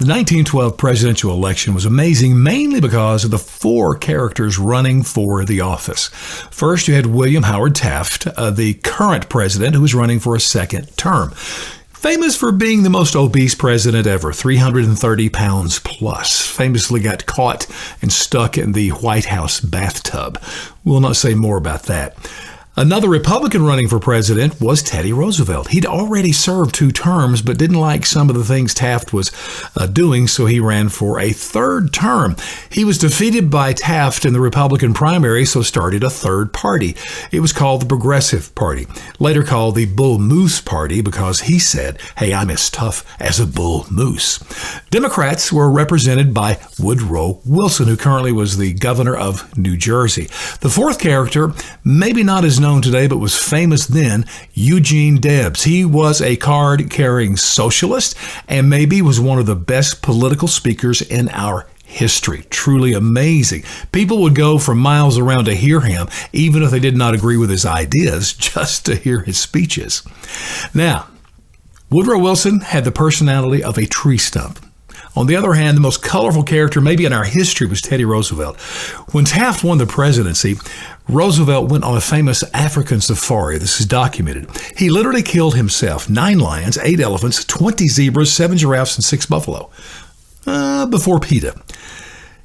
The 1912 presidential election was amazing mainly because of the four characters running for the office. First, you had William Howard Taft, the current president who was running for a second term. Famous for being the most obese president ever, 330 pounds plus. Famously got caught and stuck in the White House bathtub. We'll not say more about that. Another Republican running for president was Teddy Roosevelt. He'd already served 2 terms, but didn't like some of the things Taft was doing, so he ran for a 3rd term. He was defeated by Taft in the Republican primary, so started a 3rd party. It was called the Progressive Party, later called the Bull Moose Party because he said, hey, I'm as tough as a bull moose. Democrats were represented by Woodrow Wilson, who currently was the governor of New Jersey. The 4th character, maybe not as known today, but was famous then, Eugene Debs. He was a card-carrying socialist and maybe was one of the best political speakers in our history. Truly amazing. People would go from miles around to hear him, even if they did not agree with his ideas, just to hear his speeches. Now, Woodrow Wilson had the personality of a tree stump. On the other hand, the most colorful character maybe in our history was Teddy Roosevelt. When Taft won the presidency, Roosevelt went on a famous African safari. This is documented. He literally killed himself 9 lions, 8 elephants, 20 zebras, 7 giraffes, and 6 buffalo before PETA.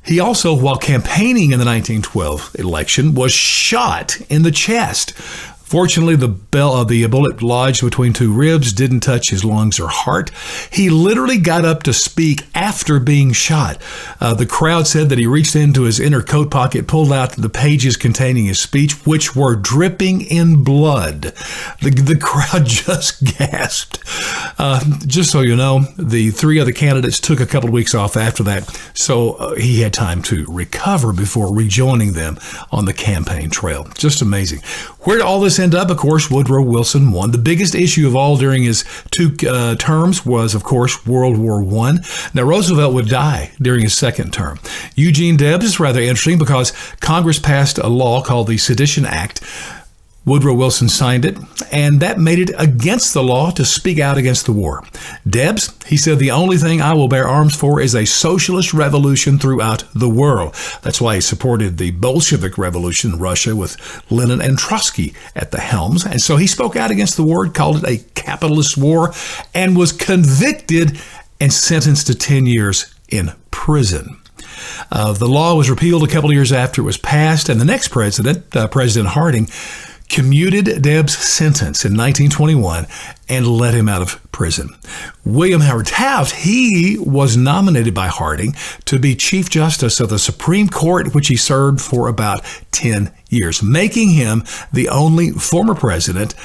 He also, while campaigning in the 1912 election, was shot in the chest. Fortunately, the bullet lodged between 2 ribs, didn't touch his lungs or heart. He literally got up to speak after being shot. The crowd said that he reached into his inner coat pocket, pulled out the pages containing his speech, which were dripping in blood. The crowd just gasped. Just so you know, the 3 other candidates took a couple of weeks off after that, so he had time to recover before rejoining them on the campaign trail. Just amazing. Where did all this end up? Of course, Woodrow Wilson won. The biggest issue of all during his 2 terms was, of course, World War I. Now, Roosevelt would die during his 2nd term. Eugene Debs is rather interesting because Congress passed a law called the Sedition Act. Woodrow Wilson signed it, and that made it against the law to speak out against the war. Debs, he said, the only thing I will bear arms for is a socialist revolution throughout the world. That's why he supported the Bolshevik Revolution in Russia with Lenin and Trotsky at the helms. And so he spoke out against the war, called it a capitalist war, and was convicted and sentenced to 10 years in prison. The law was repealed a couple of years after it was passed, and the next president, President Harding, commuted Debs' sentence in 1921 and let him out of prison. William Howard Taft, he was nominated by Harding to be Chief Justice of the Supreme Court, which he served for about 10 years, making him the only former president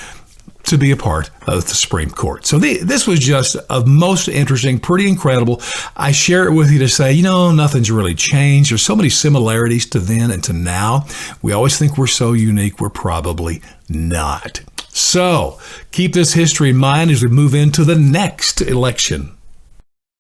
to be a part of the Supreme Court. So this was just a most interesting, pretty incredible. I share it with you to say, nothing's really changed. There's so many similarities to then and to now. We always think we're so unique. We're probably not. So keep this history in mind as we move into the next election.